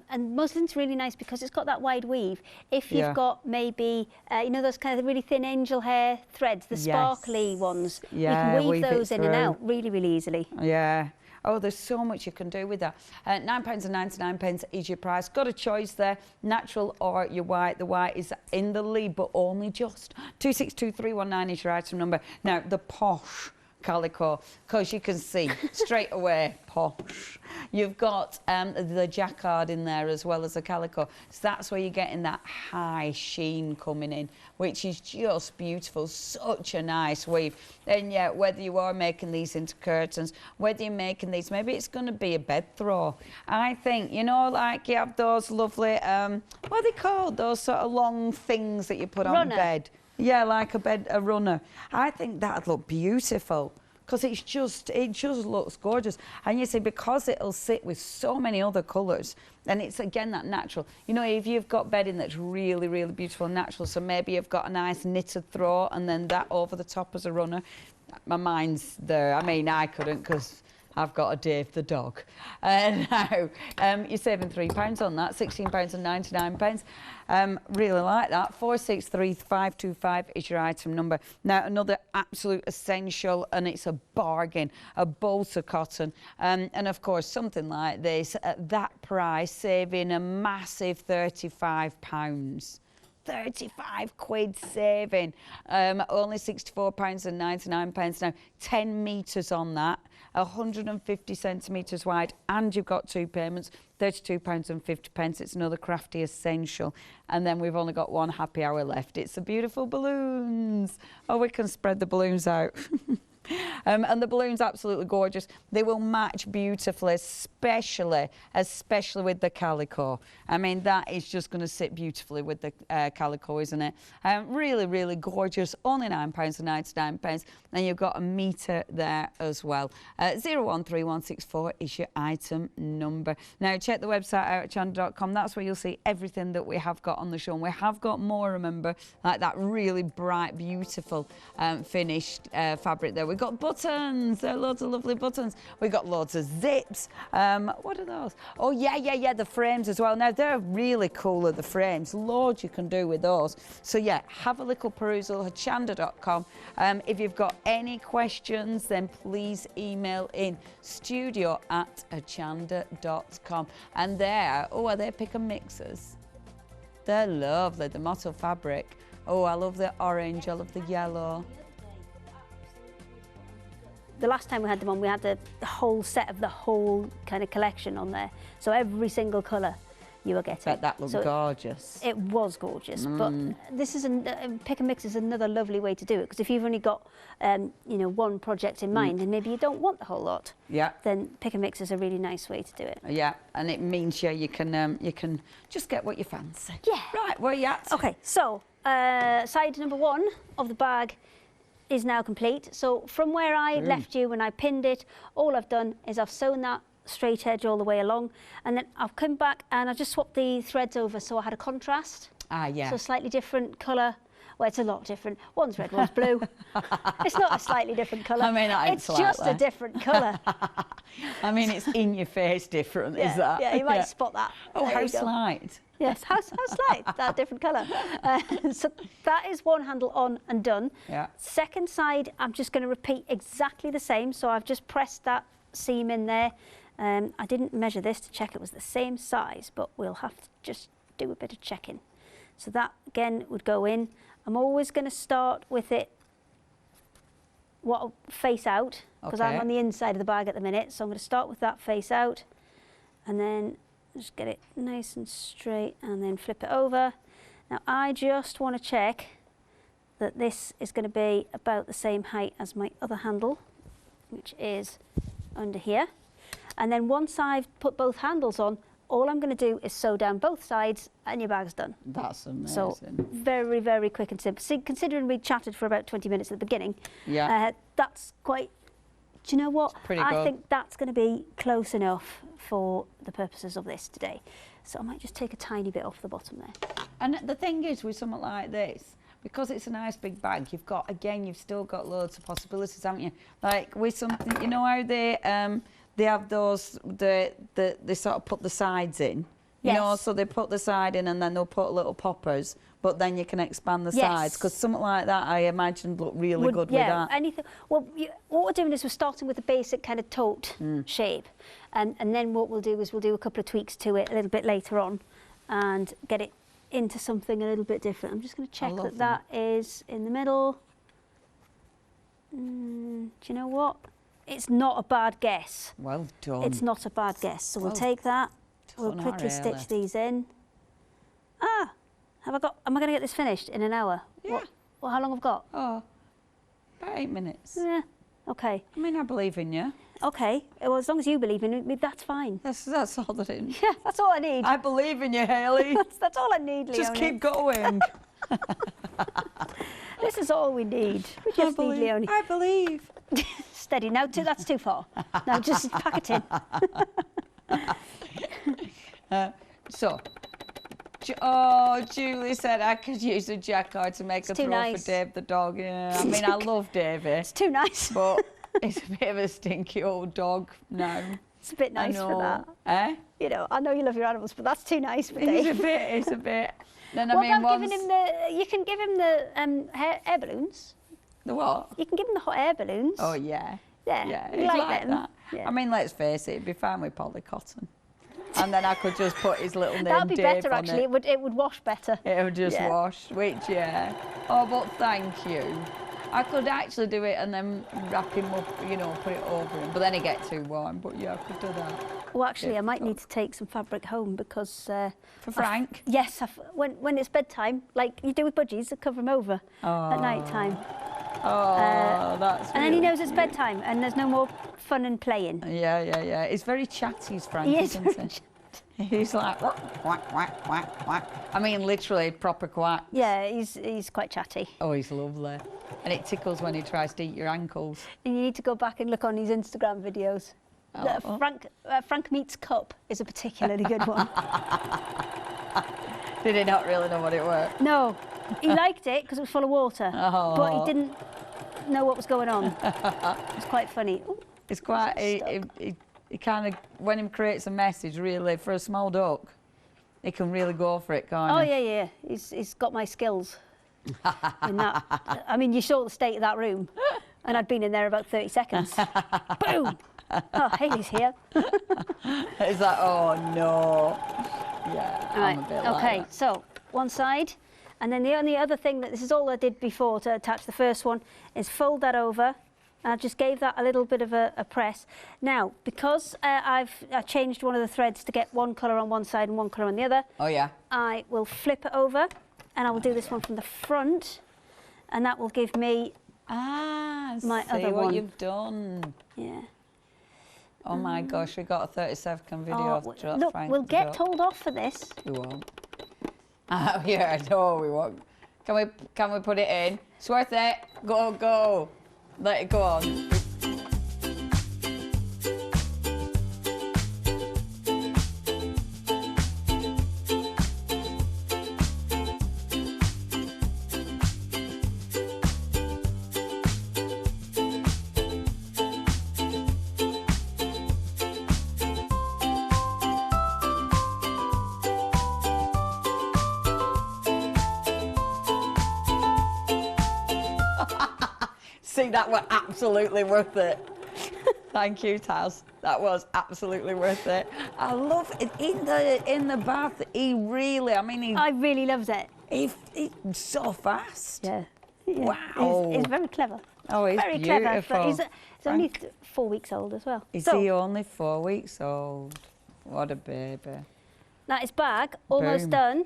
And muslin's really nice because it's got that wide weave. If you've got maybe, you know, those kind of really thin angel hair threads, the sparkly ones, you can weave those in and out really, really easily. Yeah. Oh, there's so much you can do with that. £9.99 is your price. Got a choice there, natural or your white. The white is in the lead, but only just. 262319 is your item number. Now, the posh calico, because you can see straight away, posh. You've got the jacquard in there as well as the calico. So that's where you're getting that high sheen coming in, which is just beautiful. Such a nice weave. And yeah, whether you are making these into curtains, whether you're making these, maybe it's going to be a bed throw. I think, you know, like you have those lovely, what are they called? Those sort of long things that you put on bed. Yeah, like a runner. I think that'd look beautiful because it just looks gorgeous. And you see, because it'll sit with so many other colours, and it's again that natural. You know, if you've got bedding that's really, really beautiful and natural, so maybe you've got a nice knitted throw and then that over the top as a runner. My mind's there. I mean, I couldn't because I've got a Dave the dog. Now, you're saving £3 on that, £16.99. Really like that. 463525 is your item number. Now, another absolute essential, and it's a bargain, a bolt of cotton. And of course, something like this, at that price, saving a massive £35. 35 quid saving. Only £64.99 now. 10 metres on that. 150 centimetres wide, and you've got 2 payments, £32.50. It's another crafty essential. And then we've only got 1 happy hour left. It's the beautiful balloons. Oh, we can spread the balloons out. And the balloon's absolutely gorgeous. They will match beautifully, especially with the calico. I mean, that is just going to sit beautifully with the calico, isn't it? Really, really gorgeous. Only £9.99. And you've got a metre there as well. 013164 is your item number. Now, check the website out at hochanda.com. That's where you'll see everything that we have got on the show. And we have got more, remember, like that really bright, beautiful finished fabric there. We've got buttons. There are loads of lovely buttons. We've got loads of zips. What are those? Oh, yeah, the frames as well. Now, they're really cool, the frames. Loads you can do with those. So, yeah, have a little perusal, hochanda.com. If you've got any questions, then please email in studio@hochanda.com. And there, oh, are they pick and mixers? They're lovely, the motto fabric. Oh, I love the orange, I love the yellow. The last time we had them on, we had the whole set of the whole kind of collection on there. So every single colour you were getting. Bet that looked gorgeous. It was gorgeous, but this is pick and mix is another lovely way to do it, because if you've only got you know, one project in mind and maybe you don't want the whole lot, then pick and mix is a really nice way to do it. Yeah, and it means you can just get what you fancy. Yeah. Right, where are you at? Okay, so side number 1 of the bag is now complete. So from where I left you when I pinned it, all I've done is I've sewn that straight edge all the way along, and then I've come back and I've just swapped the threads over so I had a contrast. Ah, yeah. So slightly different colour. Well, it's a lot different. One's red, one's blue. It's not a slightly different colour. I mean, it's just a different colour. I mean, it's in your face different, is that? Yeah, you might spot that. Oh, how slight. Yes, how slight, that different colour. So that is one handle on and done. Yeah. Second side, I'm just going to repeat exactly the same. So I've just pressed that seam in there. I didn't measure this to check it was the same size, but we'll have to just do a bit of checking. So that again would go in. I'm always going to start with it face out, because I'm on the inside of the bag at the minute. So I'm going to start with that face out, and then just get it nice and straight, and then flip it over. Now I just want to check that this is going to be about the same height as my other handle, which is under here. And then once I've put both handles on, all I'm going to do is sew down both sides and your bag's done. That's amazing. So very, very quick and simple. See, considering we chatted for about 20 minutes at the beginning, that's quite, do you know what? I think that's going to be close enough for the purposes of this today. So I might just take a tiny bit off the bottom there. And the thing is, with something like this, because it's a nice big bag, you've still got loads of possibilities, haven't you? Like with something, you know how they have those, they sort of put the sides in, you know, so they put the side in and then they'll put little poppers, but then you can expand the sides, because something like that I imagine look really good with that. Anything. Well, what we're doing is we're starting with a basic kind of tote shape, and then what we'll do is we'll do a couple of tweaks to it a little bit later on and get it into something a little bit different. I'm just going to check that is in the middle. Do you know what? It's not a bad guess. Well done. It's not a bad guess. So we'll take that. We'll quickly stitch these in. Am I going to get this finished in an hour? Yeah. Well, how long have I got? Oh, about 8 minutes. Yeah. Okay. I mean, I believe in you. Okay. Well, as long as you believe in me, that's fine. That's all that it is. Yeah, that's all I need. I believe in you, Hayley. that's all I need, Leonie. Just keep going. This is all we need. We just need Leonie. I believe. Steady. Now, that's too far. Now, just pack it in. Julie said I could use a jacquard to make a throw for Dave the dog. Yeah, I mean, I love Davey. It's too nice. But it's a bit of a stinky old dog now. It's a bit nice for that. Eh? You know, I know you love your animals, but that's too nice for Dave. It's a bit. Then what about giving him you can give him the air balloons. The what? You can give him the hot air balloons. Oh, yeah. Yeah, he'd like that. Yeah. I mean, let's face it, it'd be fine with polycotton. And then I could just put his little name That'd be Dave better, on actually. It would wash better. It would just wash, which, Oh, but thank you. I could actually do it and then wrap him up, you know, put it over him. But then he'd get too warm. But yeah, I could do that. Well, actually, I might need to take some fabric home because... for Frank? Yes, when it's bedtime, like you do with budgies, I cover him over at night time. Oh, that's and then he knows it's bedtime and there's no more fun and playing. Yeah. He's very chatty, Frank, isn't he? He's like, quack, quack, quack, quack. I mean, literally, proper quack. Yeah, he's quite chatty. Oh, he's lovely. And it tickles when he tries to eat your ankles. And you need to go back and look on his Instagram videos. Frank Meets Cup is a particularly good one. Did he not really know what it was? No. He liked it because it was full of water, but he didn't know what was going on. It was quite funny. Ooh, it's quite, he kind of, when he creates a message, really, for a small duck, he can really go for it, can't he? Oh, yeah. He's got my skills in that. I mean, you saw the state of that room, and I'd been in there about 30 seconds. Boom! Oh, Hayley's here. It's like, oh, no. Yeah, right. I'm a bit okay, like that. so one side. And then the only other thing this is all I did before to attach the first one, is fold that over. And I just gave that a little bit of a press. Now, because I changed one of the threads to get one colour on one side and one colour on the other. Oh, yeah. I will flip it over, and I will do this one from the front, and that will give me my other one. See what you've done. Yeah. Oh my gosh, we got a 30-second video of look, we'll get told off for this. We won't. Yeah, no, we won't. Can we put it in? It's worth it. Go, go. Let it go on. See, that was absolutely worth it. Thank you, Taz. That was absolutely worth it. I love it. In the bath, I really loved it. He's so fast. Yeah. Wow. He's very clever. Oh, he's very beautiful. clever. But he's only 4 weeks old as well. Is he only 4 weeks old? What a baby. Now his bag almost Boom. done.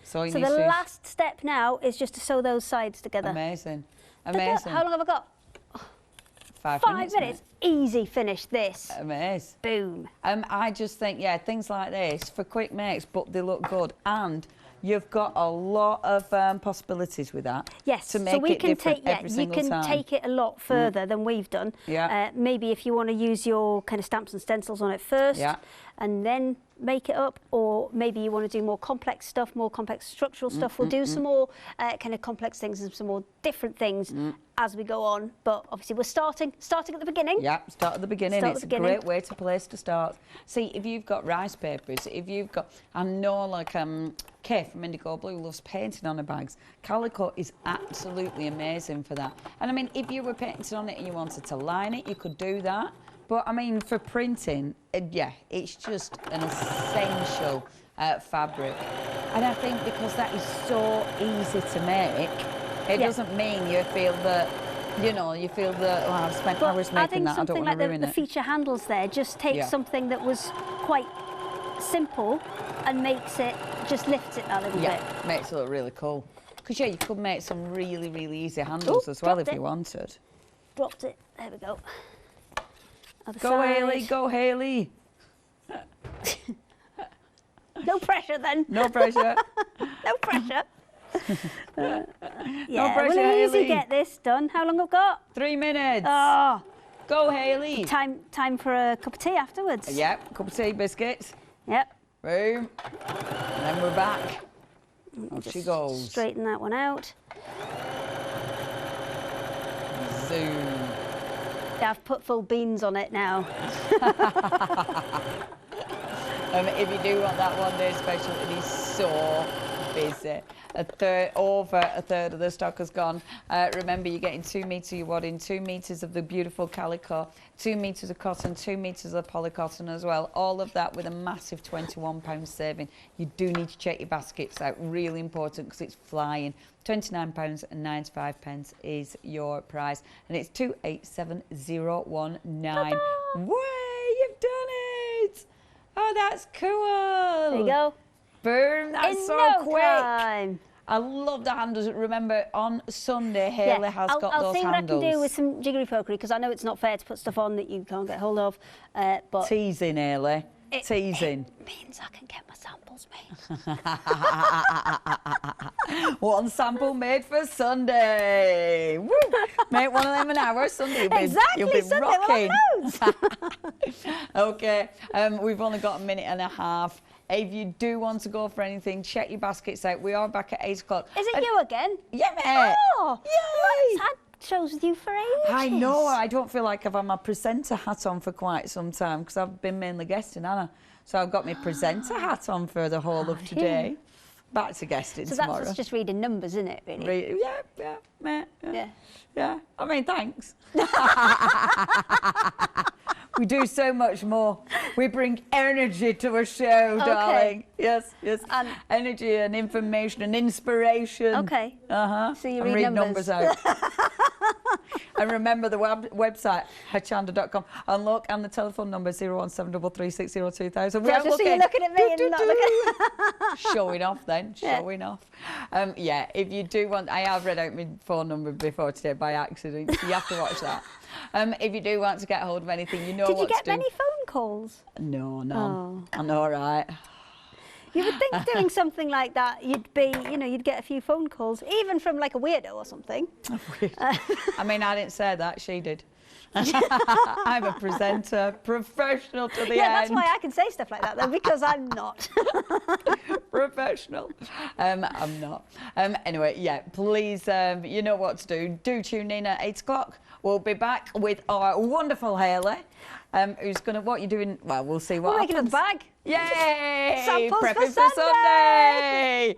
So the last step now is just to sew those sides together. Amazing. Amazing. How long have I got? 5 minutes. Mate. Easy finish this. Amazing. Boom. I just think, yeah, things like this for quick makes, but they look good, and you've got a lot of possibilities with that. Yes. To make so we it can different take every single time. take it a lot further than we've done. Yeah. Maybe if you want to use your kind of stamps and stencils on it first, yeah. and then make it up, or maybe you want to do more complex stuff, more complex structural stuff. We'll do some more kind of complex things and some more different things as we go on. But obviously we're starting at the beginning. Yeah, start at the beginning. It's a great way to start. See, if you've got rice papers, if you've got, I know like Kay from Indigo Blue loves painting on her bags. Calico is absolutely amazing for that. And I mean, if you were painting on it and you wanted to line it, you could do that. But I mean, for printing, yeah, it's just an essential fabric. And I think because that is so easy to make, it doesn't mean you feel that, oh, I've spent hours making that, I don't want to ruin it. The feature handles there just takes something that was quite simple and just lifts it a little bit. Yeah, makes it look really cool. Because, yeah, you could make some really, really easy handles as well if you wanted. Dropped it. There we go. Go, Hayley, go, Hayley. No pressure then. No pressure. No pressure. No we'll pressure, Hayley. easily get this done. How long have I got? 3 minutes. Oh. Go, Hayley. Time for a cup of tea afterwards. Yep, cup of tea, biscuits. Yep. Boom. And then we're back. Off she goes. Straighten that one out. Zoom. Yeah, I've put full beans on it now. If you do want that one day special, it is so busy. Over a third of the stock has gone. Remember, you're getting 2 metres, you're wanting 2 metres of the beautiful calico, 2 metres of cotton, 2 metres of polycotton as well. All of that with a massive £21 saving. You do need to check your baskets out, really important because it's flying. £29.95 is your price, and it's 287019. Way, you've done it! Oh, that's cool. There you go. Boom, that's so quick. Time. I love the handles. Remember, on Sunday, Hayley has got those handles. I'll see what I can do with some jiggery pokery, because I know it's not fair to put stuff on that you can't get hold of. But teasing, Hayley. Teasing. It means I can get my samples made. One sample made for Sunday. Woo! Make one of them an hour. Sunday, you'll be Sunday, rocking. Well, Okay, we've only got a minute and a half. If you do want to go for anything, check your baskets out. We are back at 8 o'clock. Is it you again? Yeah, mate. Oh, yay! I've had shows with you for ages. I know. I don't feel like I've had my presenter hat on for quite some time because I've been mainly guesting, haven't I? So I've got my presenter hat on for the whole of today. Back to guesting tomorrow. So that's just reading numbers, isn't it, really? Yeah, mate. Yeah. Yeah. I mean, thanks. We do so much more. We bring energy to a show, darling. Yes, yes. Energy and information and inspiration. Okay. Uh-huh. So you and read numbers out. And remember the website, Hochanda.com. And look, and the telephone number 01733602000. Just so you're looking at me and not looking. Showing off then, showing off. Yeah, if you do want, I have read out my phone number before today by accident, so you have to watch that. If you do want to get hold of anything, you know what to do. Did you get many phone calls? No, none. Oh. I know, right? You would think doing something like that, you'd be, you know, you'd get a few phone calls, even from like a weirdo or something. I mean, I didn't say that, she did. I'm a presenter, professional to the end. Yeah, that's why I can say stuff like that, though, because I'm not. Professional. I'm not. Anyway, yeah, please, you know what to do. Do tune in at 8 o'clock. We'll be back with our wonderful Hayley, who's going to, what you're doing, well, we'll see what We're making a happens. bag. Yay! Samples Prepping for for Sunday!